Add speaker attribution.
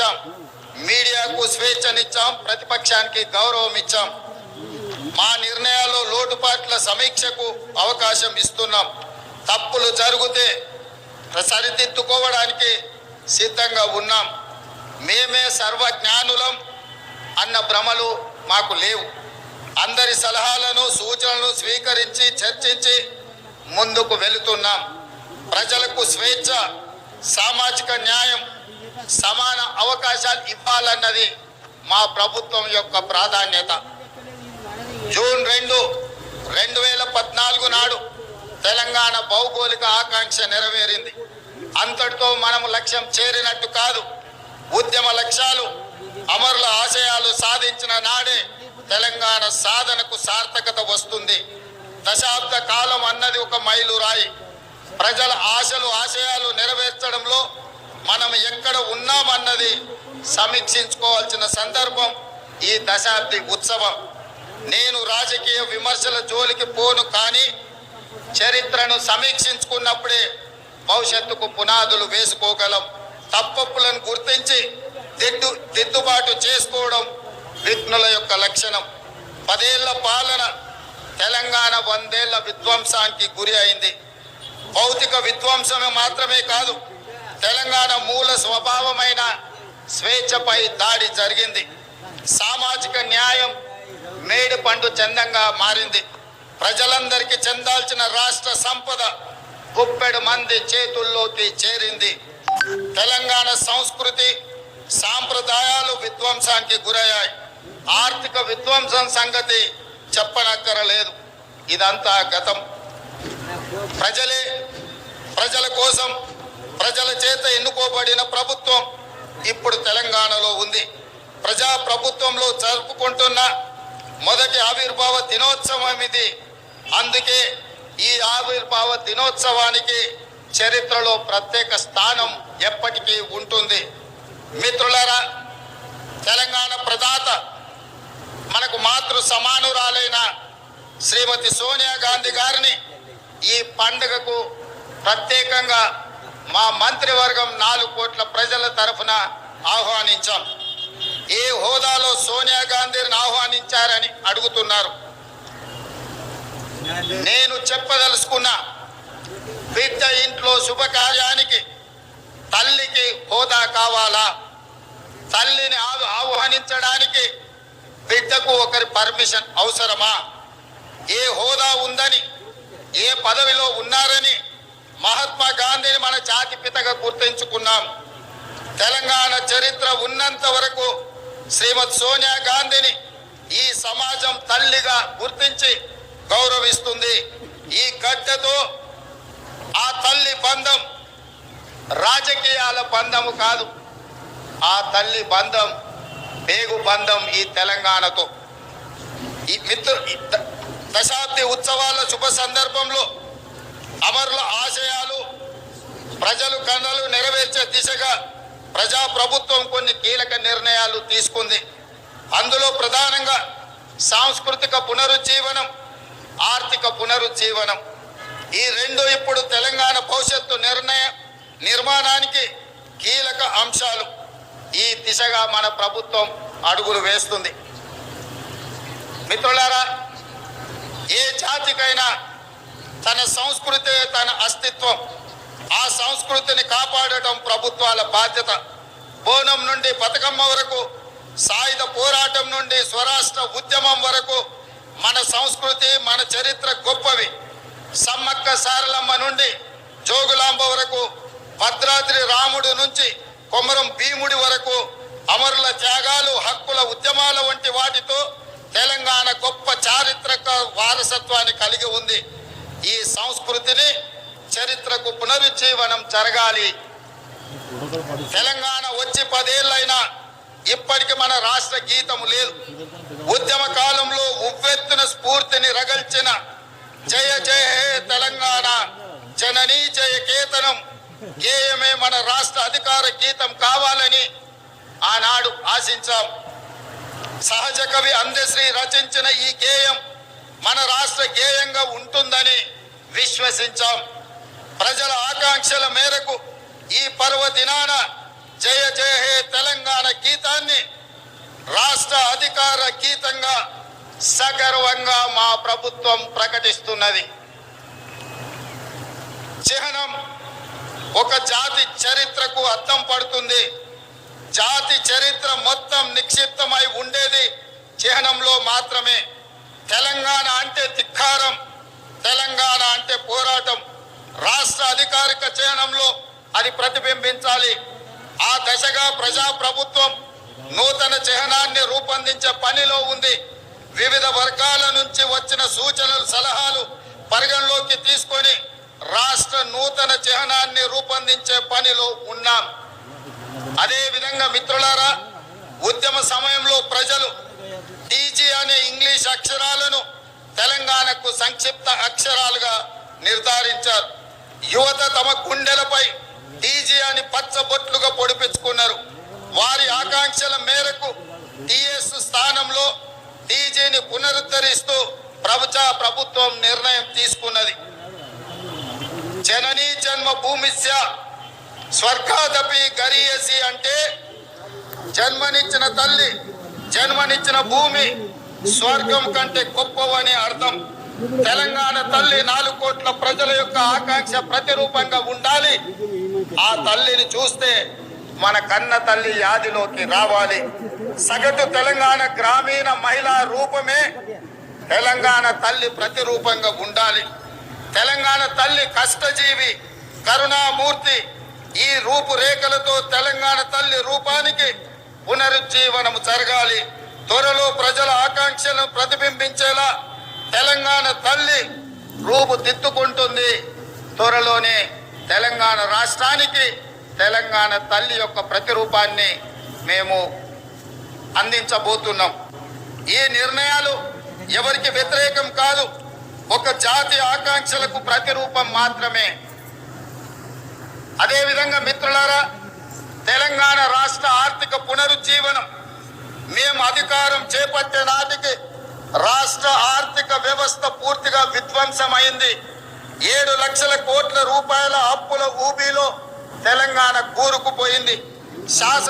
Speaker 1: ఇచ్చాం, మీడియాకు స్వేచ్ఛనిచ్చాం, ప్రతిపక్షానికి గౌరవం ఇచ్చాం. మా నిర్ణయాల్లో లోటుపాట్ల సమీక్షకు అవకాశం ఇస్తున్నాం. తప్పులు జరిగితే సరిదిద్దుకోవడానికి సిద్ధంగా ఉన్నాం. మేమే సర్వజ్ఞానులం అన్న భ్రమలు మాకు లేవు. అందరి సలహాలను సూచనలను స్వీకరించి చర్చించి ముందుకు వెళుతున్నాం. ప్రజలకు స్వేచ్ఛ, సామాజిక న్యాయం, సమాన అవకాశాలు ఇవ్వాలన్నది మా ప్రభుత్వం యొక్క ప్రాధాన్యత. జూన్ 2, 2014 నాడు తెలంగాణ భౌగోళిక ఆకాంక్ష నెరవేరింది. అంతటితో మనము లక్ష్యం చేరినట్టు కాదు. ఉద్యమ లక్ష్యాలు, అమరుల ఆశయాలు సాధించిన నాడే తెలంగాణ సాధనకు సార్థకత వస్తుంది. దశాబ్ద కాలం అన్నది ఒక మైలురాయి. ప్రజల ఆశలు, ఆశయాలు నెరవేర్చడంలో మనం ఎక్కడ ఉన్నామన్నది సమీక్షించుకోవాల్సిన సందర్భం ఈ దశాబ్ది ఉత్సవం. నేను రాజకీయ విమర్శల జోలికి పోను, కానీ చరిత్రను సమీక్షించుకున్నప్పుడే భవిష్యత్తుకు పునాదులు వేసుకోగలం. తప్పులను గుర్తించి దిద్దుబాటు చేసుకోవడం విఘ్నుల యొక్క లక్షణం. 10 ఏళ్ల పాలన తెలంగాణ 100 ఏళ్ల విధ్వంసానికి గురి అయింది. భౌతిక విధ్వంసమే మాత్రమే కాదు, తెలంగాణ మూల స్వభావమైన స్వేచ్ఛపై దాడి జరిగింది. సామాజిక న్యాయం మేడి పండు చందంగా మారింది. ప్రజలందరికీ చెందాల్సిన రాష్ట్ర సంపద గుప్పెడు మంది చేతుల్లోకి చేరింది. తెలంగాణ సంస్కృతి, సాంప్రదాయాలు విధ్వంసానికి గురయ్యాయి. ఆర్థిక విధ్వంసం సంగతి చెప్పనక్కరలేదు. ఇదంతా గతం. ప్రజల కోసం, ప్రజల చేత ఎన్నుకోబడిన ప్రభుత్వం ఇప్పుడు తెలంగాణలో ఉంది. ప్రజా ప్రభుత్వంలో జరుపుకుంటున్న మొదటి ఆవిర్భావ దినోత్సవం ఇది. అందుకే ఈ ఆవిర్భావ దినోత్సవానికి చరిత్రలో ప్రత్యేక స్థానం ఎప్పటికీ ఉంటుంది. మిత్రులారా, తెలంగాణ ప్రదాత, మనకు మాతృ సమానురాలైన శ్రీమతి సోనియా గాంధీ గారిని ఈ పండుగకు ప్రత్యేకంగా మా మంత్రివర్గం 4 కోట్ల ప్రజల తరఫున ఆహ్వానించాం. ఏ హోదాలో సోనియా గాంధీని ఆహ్వానించారని అడుగుతున్నారు. నేను చెప్పదలుచుకున్న, బిడ్డ ఇంట్లో శుభకార్యానికి తల్లికి హోదా కావాలా? తల్లిని ఆహ్వానించడానికి బిడ్డకు ఒకరి పర్మిషన్ అవసరమా? ఏ హోదా ఉందని, ఏ పదవిలో ఉన్నారని మహాత్మా గాంధీని మన జాతి పితగా గుర్తించుకున్నాం. తెలంగాణ చరిత్ర ఉన్నంత వరకు శ్రీమతి సోనియా గాంధీని ఈ సమాజం తల్లిగా గుర్తించి గౌరవిస్తుంది. ఈ గడ్డతో ఆ తల్లి బంధం రాజకీయాల బంధము కాదు. ఆ తల్లి బంధం పేగు బంధం ఈ తెలంగాణతో. ఈ దశాబ్ది ఉత్సవాల శుభ సందర్భంలో అమరుల ఆశయాలు, ప్రజలు కళలు నెరవేర్చే దిశగా ప్రజాప్రభుత్వం కొన్ని కీలక నిర్ణయాలు తీసుకుంది. అందులో ప్రధానంగా సాంస్కృతిక పునరుజ్జీవనం, ఆర్థిక పునరుజ్జీవనం. ఈ రెండు ఇప్పుడు తెలంగాణ భవిష్యత్తు నిర్మాణానికి కీలక అంశాలు. ఈ దిశగా మన ప్రభుత్వం అడుగులు వేస్తుంది. మిత్రులారా, ఏ జాతికైనా తన సంస్కృతి, తన అస్తిత్వం, ఆ సంస్కృతిని కాపాడటం ప్రభుత్వాల బాధ్యత. బోనం నుండి బతుకమ్మ వరకు, సాయుధ పోరాటం నుండి స్వరాష్ట్ర ఉద్యమం వరకు మన సంస్కృతి, మన చరిత్ర గొప్పవి. సమ్మక్క సారలమ్మ నుండి జోగులాంబ వరకు, భద్రాద్రి రాముడు నుంచి కొమరం భీముడి వరకు అమరుల త్యాగాలు, హక్కుల ఉద్యమాల వంటి వాటితో తెలంగాణ గొప్ప చారిత్రక వారసత్వాన్ని కలిగి ఉంది. ఈ సంస్కృతిని, చరిత్రకు పునరుజ్జీవనం జరగాలి. తెలంగాణ వచ్చి 10 ఏళ్ళైనా ఇప్పటికి మన రాష్ట్ర గీతము లేదు. ఉద్యమ కాలంలో ఉవ్వెత్తున స్ఫూర్తిని రగల్చిన జయ జయ హే తెలంగాణ జననీ జయ కేతనం గేయమే మన రాష్ట్ర అధికార గీతం కావాలని ఆనాడు ఆశించాం. సహజ కవి అందశ్రీ రచించిన ఈ గేయం మన రాష్ట్ర గేయంగా ఉంటుందని విశ్వసించాం. ప్రజల ఆకాంక్షల మేరకు ఈ పర్వదినాన జయ జయ హే తెలంగాణ తెలంగాణ గీతాన్ని రాష్ట్ర అధికార గీతంగా సగర్వంగా మా ప్రభుత్వం ప్రకటిస్తున్నది. చిహ్నం ఒక జాతి చరిత్రకు అద్దం పడుతుంది. జాతి చరిత్ర మొత్తం నిక్షిప్తమై ఉండేది చిహ్నంలో మాత్రమే. తెలంగాణ అంటే ధిక్కారం, తెలంగాణ అంటే పోరాటం. రాష్ట్ర అధికారిక చిహ్నంలో అది ప్రతిబింబించాలి. ఆ దశగా ప్రజాప్రభుత్వం నూతన చిహ్నాన్ని రూపొందించే పనిలో ఉంది. వివిధ వర్గాల నుంచి వచ్చిన సూచనలు, సలహాలు పరిగణలోకి తీసుకొని రాష్ట్ర నూతన చిహ్నాన్ని రూపొందించే పనిలో ఉన్నాం. అదే విధంగా మిత్రులారా, ఉద్యమ సమయంలో ప్రజలు టీజీ అనే ఇంగ్లీష్ అక్షరాలను తెలంగాణకు సంక్షిప్త అక్షరాలుగా నిర్ధారించారు. యువత తమ గుండెలపై టీజీ అని పచ్చబొట్లుగా పొడిపించుకున్నారు. వారి ఆకాంక్షల మేరకు టీఎస్ స్థానంలో టీజీని పునరుద్ధరిస్తూ ప్రభుత్వం నిర్ణయం తీసుకున్నది. జననీ జన్మ భూమిస్య స్వర్గాదపి గరీయసి అంటే జన్మనిచ్చిన తల్లి, జన్మనిచ్చిన భూమి స్వర్గం కంటే గొప్పవని అర్థం. తెలంగాణ తల్లి 4 కోట్ల ప్రజల యొక్క ఆకాంక్ష ప్రతిరూపంగా ఉండాలి. ఆ తల్లిని చూస్తే మన కన్న తల్లి యాదిలోకి రావాలి. సగటు తెలంగాణ గ్రామీణ మహిళా రూపమే తెలంగాణ తల్లి ప్రతిరూపంగా ఉండాలి. తెలంగాణ తల్లి కష్టజీవి, కరుణామూర్తి. ఈ రూపురేఖలతో తెలంగాణ తల్లి రూపానికి పునరుజ్జీవనం జరగాలి. త్వరలో ప్రజల ఆకాంక్షలను ప్రతిబింబించేలా తెలంగాణ తల్లి రూపుదిద్దుకుంటుంది. త్వరలోనే తెలంగాణ రాష్ట్రానికి తెలంగాణ తల్లి యొక్క ప్రతిరూపాన్ని మేము అందించబోతున్నాం. ఈ నిర్ణయాలు ఎవరికి వ్యతిరేకం కాదు, ఒక జాతి ఆకాంక్షలకు ప్రతిరూపం మాత్రమే. అదేవిధంగా మిత్రులారా, తెలంగాణ రాష్ట్ర ఆర్థిక పునరుజ్జీవనం మేము అధికారం చేపట్టే నాటికి రాష్ట్ర ఆర్థిక వ్యవస్థ పూర్తిగా విధ్వంసమైంది. 7 లక్షల కోట్ల రూపాయల అప్పుల ఊబిలో తెలంగాణ కూరుకుపోయింది. శాసన